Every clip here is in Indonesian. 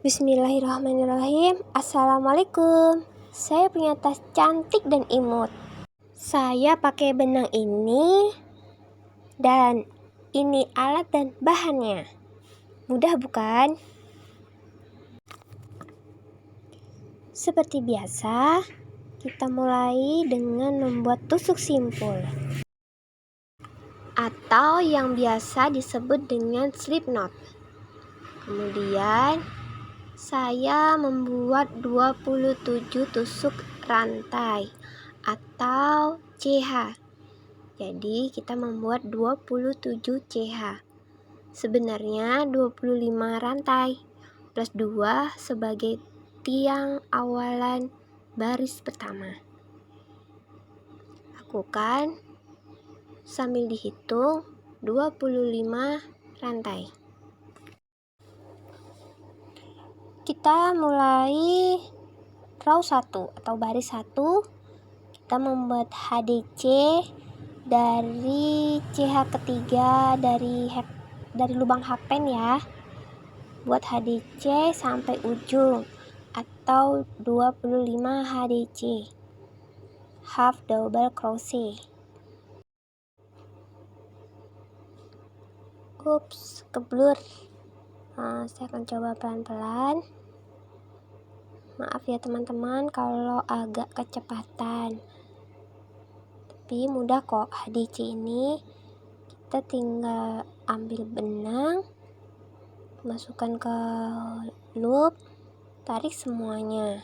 Bismillahirrahmanirrahim. Assalamualaikum. Saya punya tas cantik dan imut. Saya pakai benang ini dan ini alat dan bahannya. Mudah bukan? Seperti biasa, kita mulai dengan membuat tusuk simpul atau yang biasa disebut dengan slip knot. Kemudian saya membuat 27 tusuk rantai atau CH. Jadi kita membuat 27 CH. Sebenarnya 25 rantai plus 2 sebagai tiang awalan baris pertama. Lakukan sambil dihitung 25 rantai. Kita mulai row 1 atau baris 1. Kita membuat HDC dari CH ketiga dari lubang hakpen ya. Buat HDC sampai ujung atau 25 HDC. Half double crochet. Ups, keblur. Saya akan coba pelan-pelan. Maaf ya teman-teman kalau agak kecepatan. Tapi mudah kok HDC ini. Kita tinggal ambil benang, masukkan ke loop, tarik semuanya.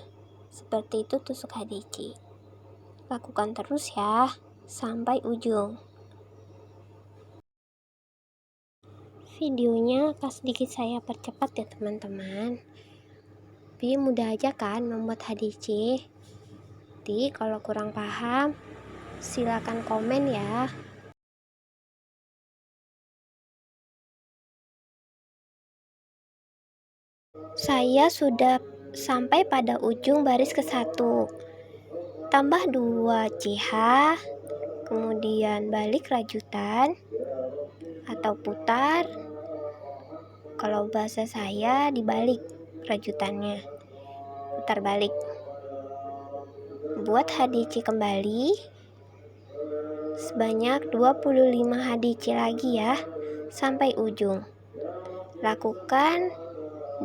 Seperti itu tusuk HDC. Lakukan terus ya sampai ujung. Videonya sedikit saya percepat ya teman-teman. Tapi mudah aja kan membuat HDC. Jadi kalau kurang paham silakan komen ya. Saya sudah sampai pada ujung baris ke-1. Tambah 2 CH, kemudian balik rajutan atau putar. Kalau bahasa saya dibalik rajutannya, putar balik. Buat HDC kembali sebanyak 25 HDC lagi ya sampai ujung. Lakukan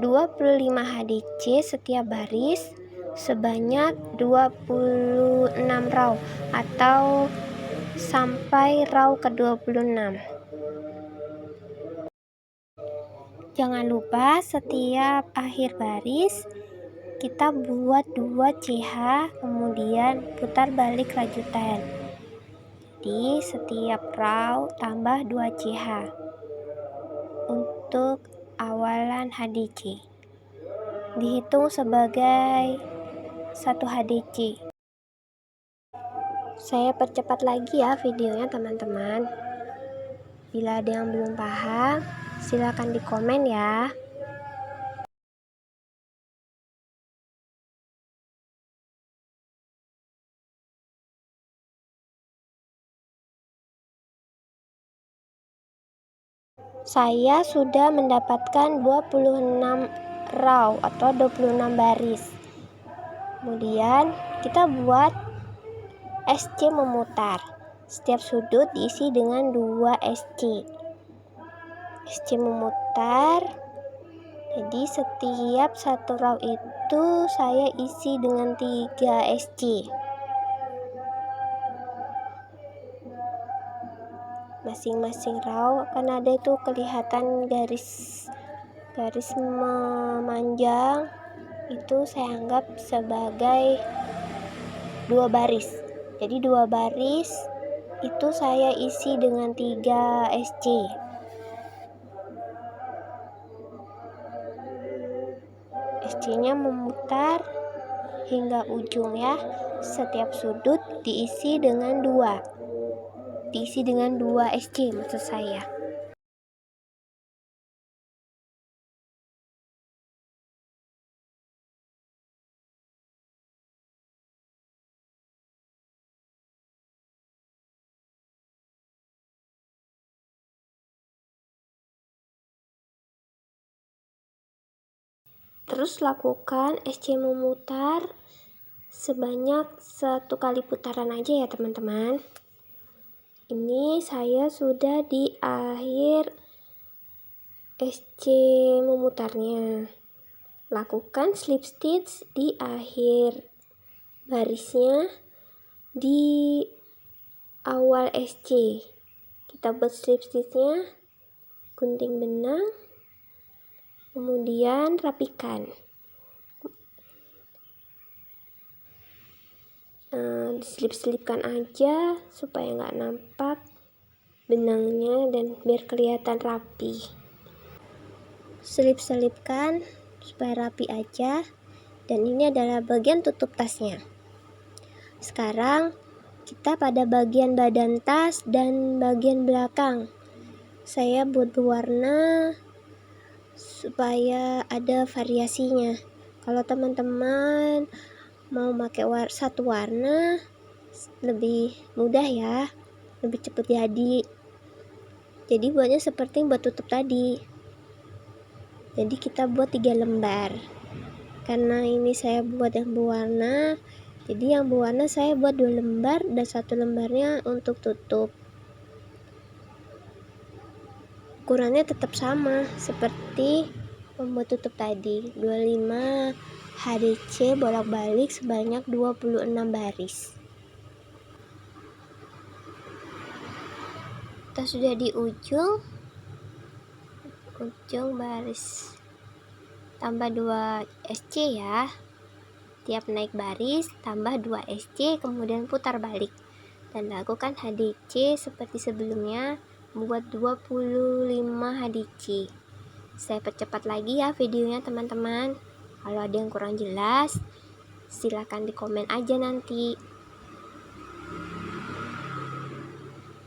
25 HDC setiap baris sebanyak 26 row atau sampai row ke-26. Jangan lupa setiap akhir baris kita buat 2 CH kemudian putar balik rajutan. Jadi setiap row tambah 2 CH untuk awalan HDC. Dihitung sebagai 1 HDC. Saya percepat lagi ya videonya teman-teman. Bila ada yang belum paham, silakan di komen ya. Saya sudah mendapatkan 26 row atau 26 baris. Kemudian kita buat SC memutar. Setiap sudut diisi dengan 2 SC. SC memutar. Jadi setiap satu row itu saya isi dengan 3 SC. Masing-masing row akan ada itu kelihatan garis memanjang. Itu saya anggap sebagai 2 baris. Jadi 2 baris itu saya isi dengan 3 SC. SC-nya memutar hingga ujung ya. Setiap sudut diisi dengan 2 SC maksud saya. Terus lakukan SC memutar sebanyak 1 kali putaran aja ya teman-teman. Ini saya sudah di akhir SC memutarnya. Lakukan slip stitch di akhir barisnya di awal SC. Kita buat slip stitchnya, gunting benang, kemudian rapikan. Diselip-selipkan aja supaya nggak nampak benangnya dan biar kelihatan rapi. Selip-selipkan supaya rapi aja, dan ini adalah bagian tutup tasnya. Sekarang kita pada bagian badan tas dan bagian belakang. Saya buat berwarna supaya ada variasinya. Kalau teman-teman mau pakai satu warna lebih mudah ya, lebih cepat jadi buatnya seperti buat tutup tadi. Jadi kita buat 3 lembar. Karena ini saya buat yang berwarna, jadi yang berwarna saya buat 2 lembar dan 1 lembarnya untuk tutup. Ukurannya tetap sama seperti membuat tutup tadi, 25 HDC bolak-balik sebanyak 26 baris. Kita sudah di ujung baris, tambah 2 SC ya. Tiap naik baris tambah 2 SC, kemudian putar balik dan lakukan HDC seperti sebelumnya, membuat 25 HDC. Saya percepat lagi ya videonya teman-teman. Kalau ada yang kurang jelas silahkan di komen aja nanti.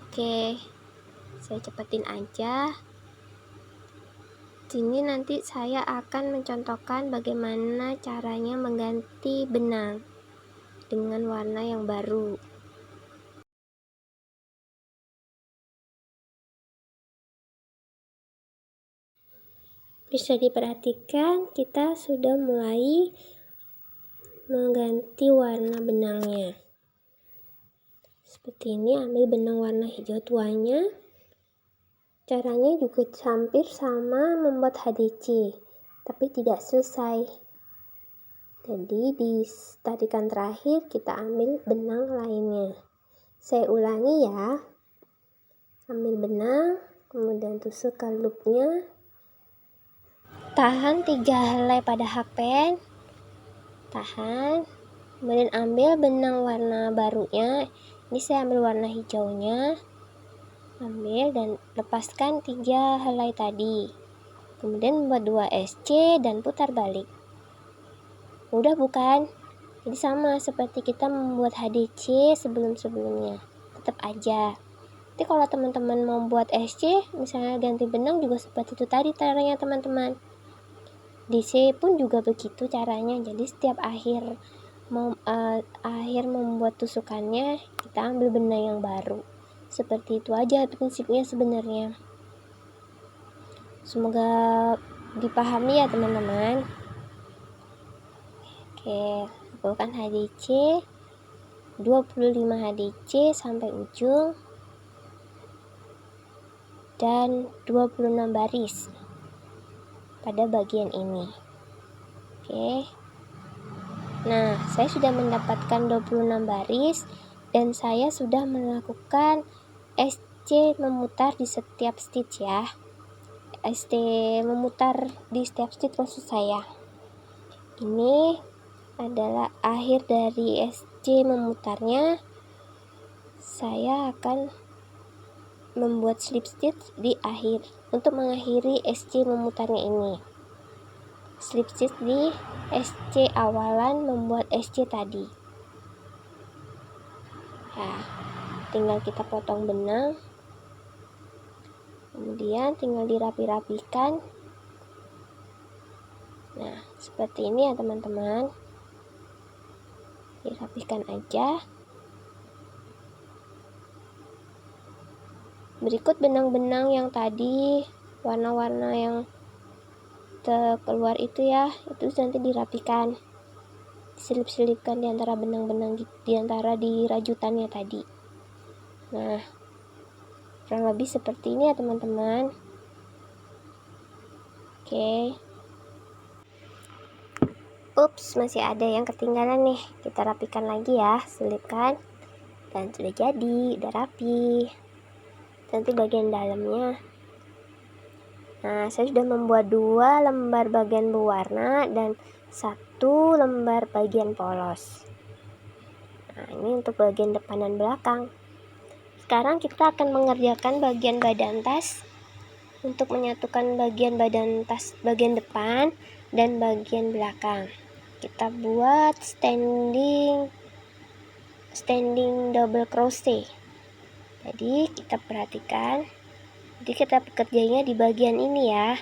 Oke, saya cepetin aja. Sini nanti saya akan mencontohkan bagaimana caranya mengganti benang dengan warna yang baru. Bisa diperhatikan kita sudah mulai mengganti warna benangnya. Seperti ini, ambil benang warna hijau tuanya. Caranya juga hampir sama membuat HDC, tapi tidak selesai. Jadi di tarikan terakhir kita ambil benang lainnya. Saya ulangi ya. Ambil benang, kemudian tusuk ke loopnya. Tahan 3 helai pada hakpen. Tahan. Kemudian ambil benang warna barunya. Ini saya ambil warna hijaunya. Ambil dan lepaskan 3 helai tadi, kemudian membuat 2 SC dan putar balik. Mudah bukan? Jadi sama seperti kita membuat HDC sebelum-sebelumnya, tetap aja. Jadi kalau teman-teman mau buat SC, misalnya ganti benang juga seperti itu tadi caranya teman-teman. DC pun juga begitu caranya. Jadi setiap akhir membuat tusukannya, kita ambil benang yang baru. Seperti itu aja prinsipnya sebenarnya. Semoga dipahami ya teman-teman. Oke, lakukan HDC 25 HDC sampai ujung dan 26 baris pada bagian ini. Oke. Nah, saya sudah mendapatkan 26 baris dan saya sudah melakukan SC memutar di setiap stitch ya. SC memutar di setiap stitch maksud saya. Ini adalah akhir dari SC memutarnya. Saya akan membuat slip stitch di akhir untuk mengakhiri SC memutarnya ini. Slip stitch di SC awalan membuat SC tadi. Ya, tinggal kita potong benang, kemudian tinggal dirapi-rapikan. Nah, seperti ini ya teman-teman, dirapikan aja. Berikut benang-benang yang tadi, warna-warna yang keluar itu ya, itu nanti dirapikan, diselip-selipkan di antara benang-benang, di antara di rajutannya tadi. Nah, kurang lebih seperti ini ya teman-teman. Oke. Ups, masih ada yang ketinggalan nih. Kita rapikan lagi ya, selipkan. Dan sudah jadi, udah rapi. Nanti bagian dalamnya. Nah, saya sudah membuat 2 lembar bagian berwarna dan 1 lembar bagian polos. Nah, ini untuk bagian depan dan belakang. Sekarang kita akan mengerjakan bagian badan tas. Untuk menyatukan bagian badan tas bagian depan dan bagian belakang, kita buat standing double crochet. Jadi kita perhatikan, jadi kita bekerjanya di bagian ini ya,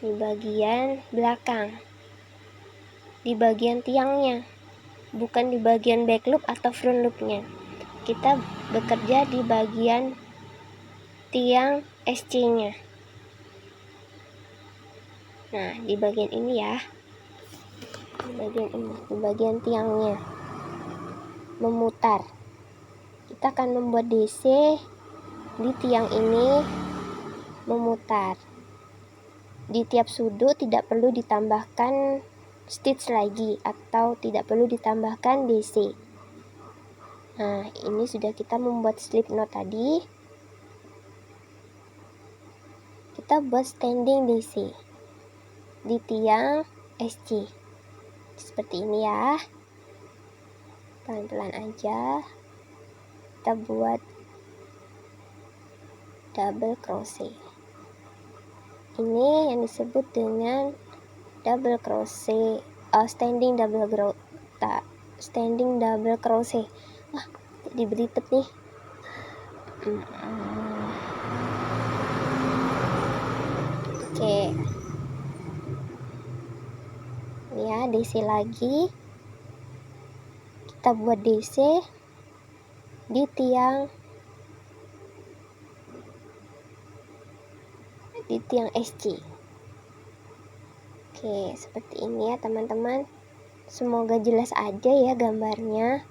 di bagian belakang, di bagian tiangnya, bukan di bagian back loop atau front loopnya. Kita bekerja di bagian tiang SC-nya. Nah, di bagian ini ya, di bagian ini, di bagian tiangnya, memutar. Kita akan membuat DC di tiang ini, memutar. Di tiap sudut tidak perlu ditambahkan stitch lagi atau tidak perlu ditambahkan DC. Nah, ini sudah kita membuat slip knot tadi. Kita buat standing DC di tiang SC seperti ini ya, pelan-pelan aja. Kita buat double crochet, ini yang disebut dengan double crochet, standing double crochet. Wah, jadi belibet nih. Oke. Ini ya, DC lagi. Kita buat DC di tiang SC. Oke, seperti ini ya teman-teman. Semoga jelas aja ya gambarnya.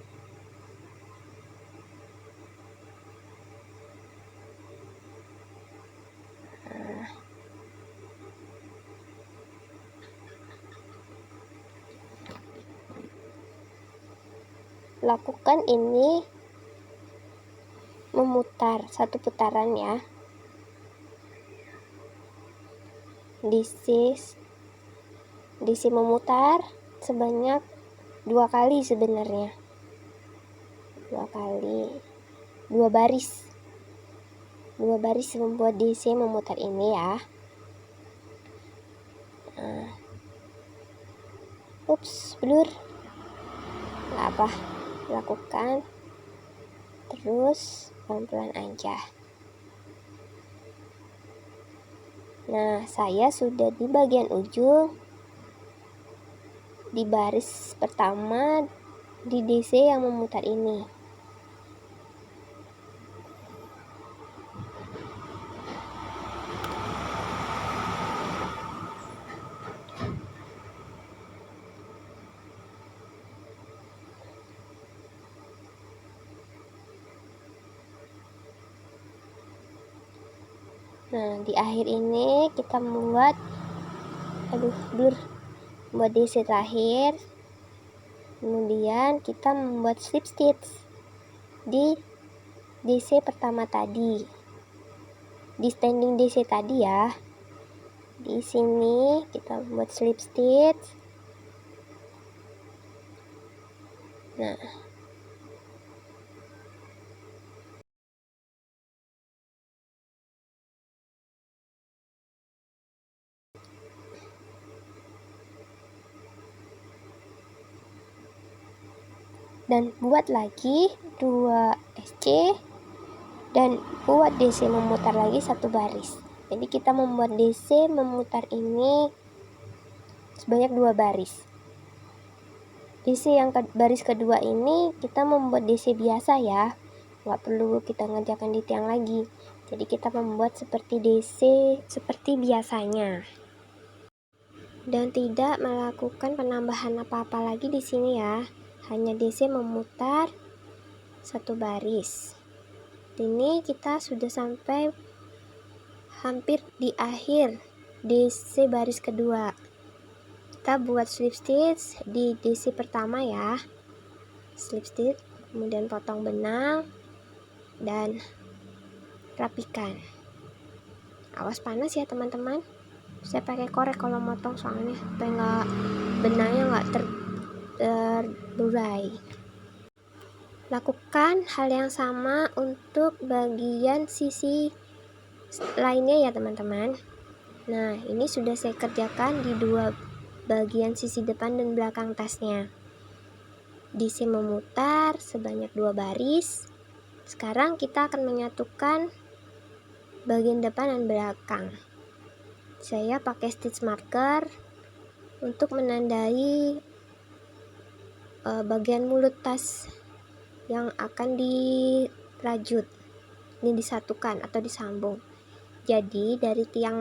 Lakukan ini memutar 1 putaran ya. DC memutar sebanyak 2 kali sebenarnya. 2 kali. 2 baris. 2 baris membuat DC memutar ini ya. Nah. Ups, blur. Nggak apa. Lakukan terus pelan-pelan aja. Nah, saya sudah di bagian ujung, di baris pertama di DC yang memutar ini. Nah, di akhir ini kita membuat buat DC terakhir. Kemudian kita membuat slip stitch di DC pertama tadi, di standing DC tadi ya. Di sini kita buat slip stitch. Nah, dan buat lagi 2 SC dan buat DC memutar lagi 1 baris. Jadi kita membuat DC memutar ini sebanyak 2 baris. DC yang baris kedua ini kita membuat DC biasa ya, nggak perlu kita ngerjakan di tiang lagi. Jadi kita membuat seperti DC seperti biasanya. dan tidak melakukan penambahan apa-apa lagi di sini ya. Hanya DC memutar satu baris. Ini kita sudah sampai hampir di akhir DC baris kedua. Kita buat slip stitch di DC pertama ya. Slip stitch, kemudian potong benang dan rapikan. Awas panas ya teman-teman. Saya pakai korek kalau motong soalnya supaya benangnya nggak terburai. Lakukan hal yang sama untuk bagian sisi lainnya ya teman-teman. Nah, ini sudah saya kerjakan di dua bagian sisi depan dan belakang tasnya. DC memutar sebanyak 2 baris. Sekarang kita akan menyatukan bagian depan dan belakang. Saya pakai stitch marker untuk menandai bagian mulut tas yang akan dirajut. Ini disatukan atau disambung. Jadi dari tiang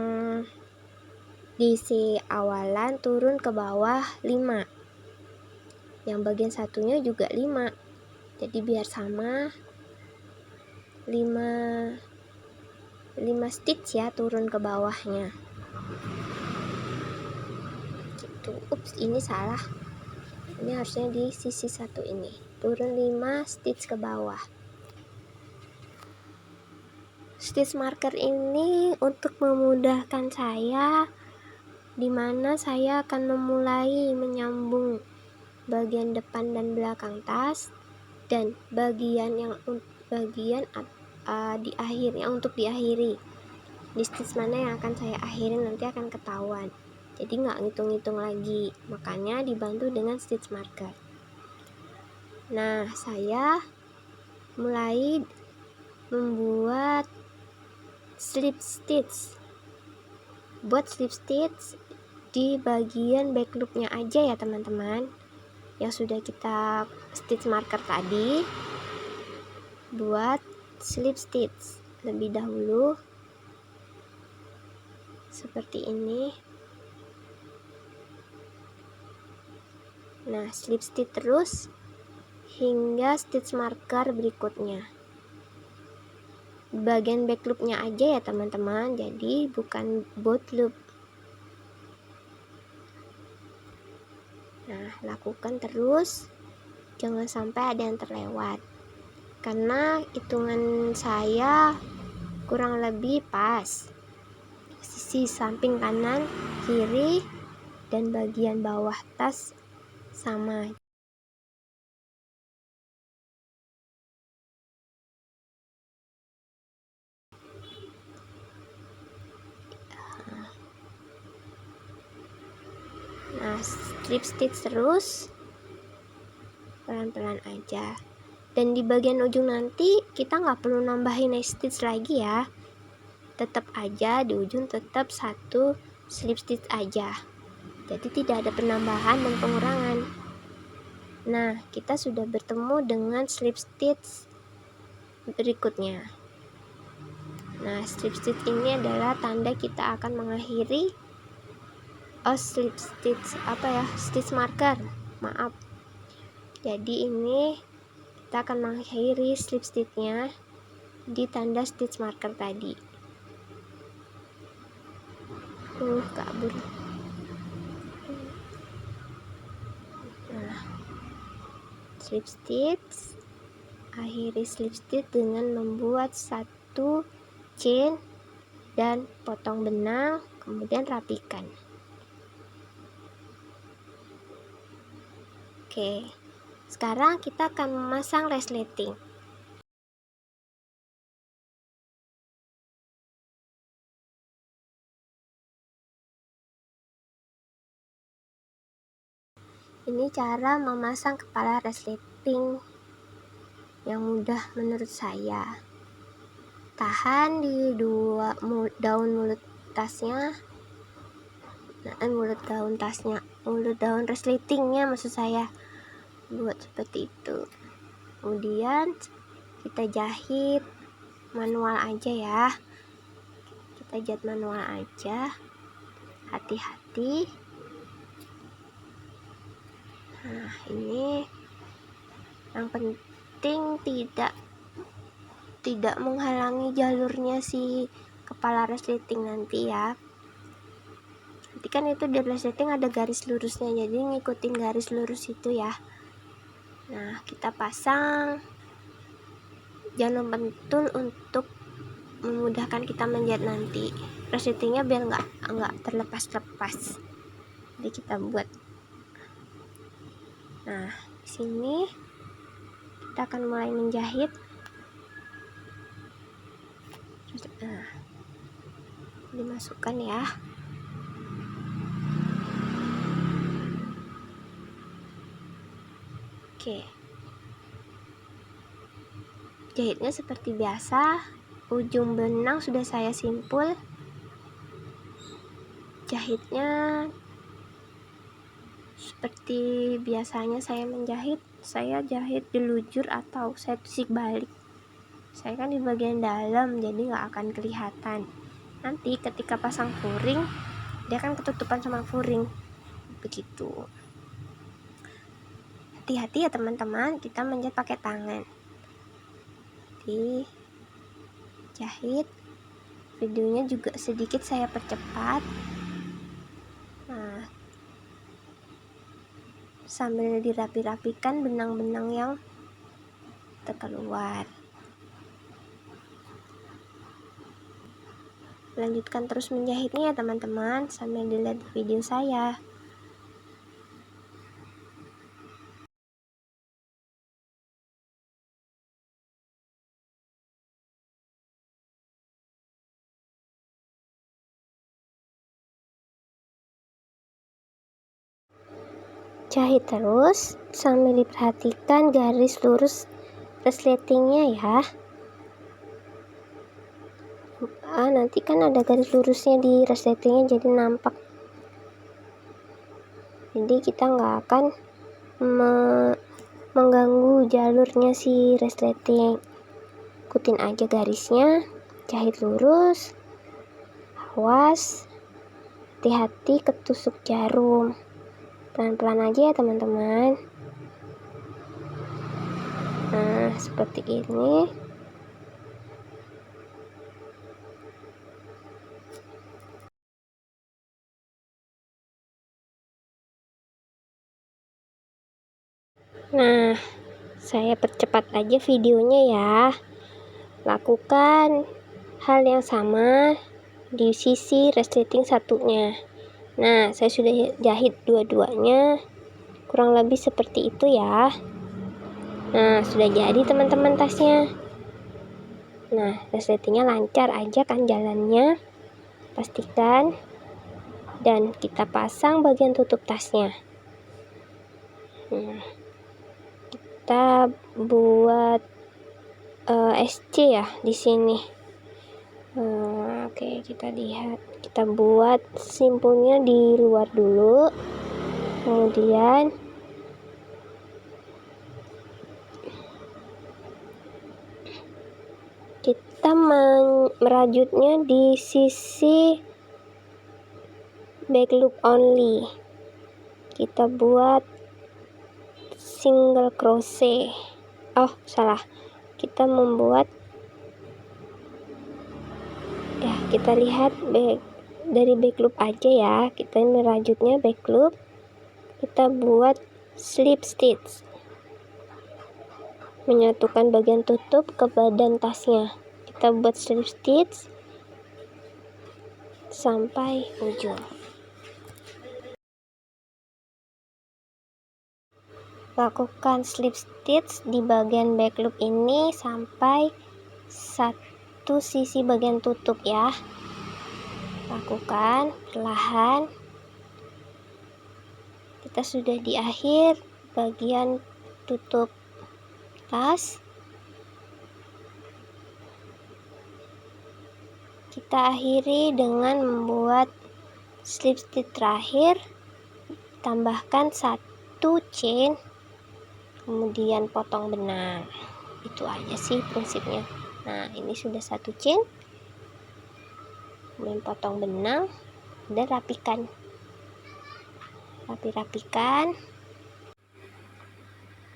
DC awalan turun ke bawah 5. Yang bagian satunya juga 5. Jadi biar sama 5 stitch ya turun ke bawahnya. Gitu. Ups, ini salah. Ini harusnya di sisi satu ini. Turun 5 stitch ke bawah. Stitch marker ini untuk memudahkan saya dimana saya akan memulai menyambung bagian depan dan belakang tas dan bagian di akhir yang untuk diakhiri. Di stitch mana yang akan saya akhiri nanti akan ketahuan. Jadi nggak ngitung-ngitung lagi. Makanya dibantu dengan stitch marker. Nah, saya mulai membuat slip stitch. Buat slip stitch di bagian back loopnya aja ya teman-teman. Yang sudah kita stitch marker tadi. Buat slip stitch lebih dahulu seperti ini. Nah, slip stitch terus hingga stitch marker berikutnya. Bagian back loopnya aja ya teman-teman, jadi bukan both loop. Nah, lakukan terus, jangan sampai ada yang terlewat. Karena hitungan saya kurang lebih pas. Sisi samping kanan, kiri, dan bagian bawah tas sama. Nah, strip stitch terus pelan-pelan aja. Dan di bagian ujung nanti kita nggak perlu nambahin stitch lagi ya. Tetap aja di ujung tetap satu slip stitch aja. Jadi tidak ada penambahan dan pengurangan. Nah, kita sudah bertemu dengan slip stitch berikutnya. Nah, slip stitch ini adalah tanda kita akan mengakhiri slip stitch stitch marker. Maaf. Jadi ini kita akan mengakhiri slip stitchnya di tanda stitch marker tadi. Kabur. Nah, slip stitch, akhiri slip stitch dengan membuat satu chain dan potong benang, kemudian rapikan. Oke, sekarang kita akan memasang resleting. Ini cara memasang kepala resleting yang mudah menurut saya. Tahan di daun mulut tasnya, mulut daun resletingnya maksud saya. Buat seperti itu. Kemudian kita jahit manual aja ya. Kita jahit manual aja. Hati-hati Nah, ini yang penting tidak menghalangi jalurnya si kepala resleting nanti ya. Nanti kan itu di resleting ada garis lurusnya, jadi ngikutin garis lurus itu ya. Nah, kita pasang jalur pentul untuk memudahkan kita menjahit nanti. Resletingnya biar nggak terlepas-lepas. Jadi kita buat. Nah, di sini kita akan mulai menjahit. Nah, dimasukkan ya. Oke. Jahitnya seperti biasa. Ujung benang sudah saya simpul. Jahitnya seperti biasanya saya menjahit. Saya jahit di lujur atau saya tusuk balik. Saya kan di bagian dalam, jadi nggak akan kelihatan. Nanti ketika pasang furing, dia akan ketutupan sama furing. Begitu. Hati-hati ya teman-teman, kita menjahit pakai tangan. Dijahit. Videonya juga sedikit saya percepat. Nah, sambil dirapi-rapikan benang-benang yang terkeluar. Lanjutkan terus menjahitnya ya teman-teman, sambil dilihat video saya. Jahit terus sambil diperhatikan garis lurus resletingnya ya. Nanti kan ada garis lurusnya di resletingnya, jadi nampak. Jadi kita nggak akan mengganggu jalurnya si resleting. Ikutin aja garisnya, jahit lurus. Awas, hati-hati ketusuk jarum. Pelan-pelan aja ya teman-teman. Nah, seperti ini. Nah, saya percepat aja videonya ya. Lakukan hal yang sama di sisi resleting satunya. Nah, saya sudah jahit dua-duanya, kurang lebih seperti itu ya. Nah, sudah jadi teman-teman tasnya. Nah, resletingnya lancar aja kan jalannya, pastikan. Dan kita pasang bagian tutup tasnya. Nah, kita buat SC ya di sini. Oke, kita lihat. Kita buat simpulnya di luar dulu. Kemudian kita merajutnya di sisi back loop only. Kita buat single crochet. Oh, salah. Kita membuat ya, kita lihat dari back loop aja ya. Kita merajutnya back loop. Kita buat slip stitch, menyatukan bagian tutup ke badan tasnya. Kita buat slip stitch sampai ujung. Lakukan slip stitch di bagian back loop ini sampai satu sisi bagian tutup ya. Lakukan perlahan. Kita sudah di akhir bagian tutup tas. Kita akhiri dengan membuat slip stitch terakhir, tambahkan satu chain, kemudian potong benang. Itu aja sih prinsipnya. Nah, ini sudah satu chain, kemudian potong benang dan rapikan. Rapikan.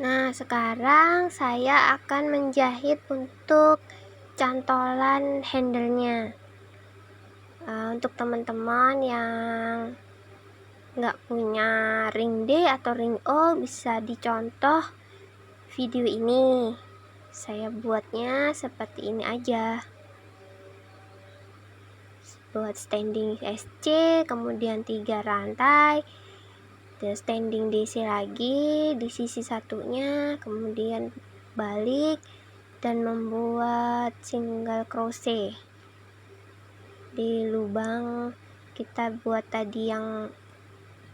Nah, sekarang saya akan menjahit untuk cantolan handle-nya. Untuk teman-teman yang nggak punya ring D atau ring O, bisa dicontoh video ini. Saya buatnya seperti ini aja. Buat standing SC, kemudian 3 rantai, terus standing DC lagi di sisi satunya, kemudian balik dan membuat single crochet di lubang kita buat tadi yang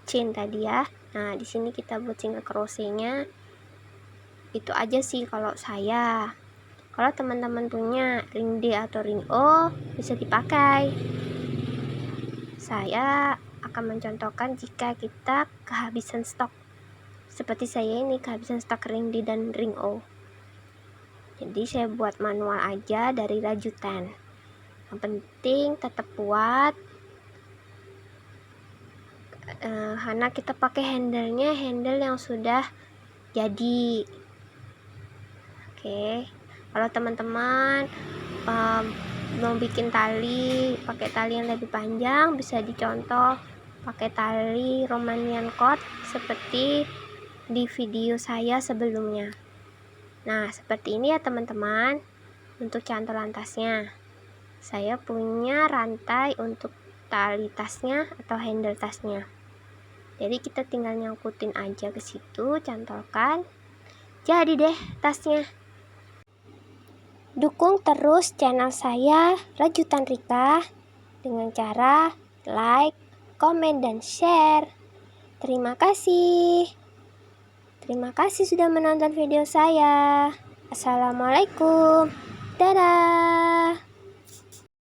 chain tadi ya. Nah, di sini kita buat single crochetnya. Itu aja sih kalau saya. Kalau teman-teman punya ring D atau ring O, bisa dipakai. Saya akan mencontohkan jika kita kehabisan stok. Seperti saya ini kehabisan stok ring D dan ring O. Jadi saya buat manual aja dari rajutan. Yang penting tetap kuat. Karena kita pakai handle yang sudah jadi. Oke. Kalau teman-teman mau bikin tali pakai tali yang lebih panjang, bisa dicontoh pakai tali Romanian cord seperti di video saya sebelumnya. Nah, seperti ini ya teman-teman untuk cantolan tasnya. Saya punya rantai untuk tali tasnya atau handle tasnya. Jadi kita tinggal nyangkutin aja ke situ, cantolkan. Jadi deh tasnya. Dukung terus channel saya Rajutan Rika dengan cara like, komen, dan share. Terima kasih. Terima kasih sudah menonton video saya. Assalamualaikum. Dadah.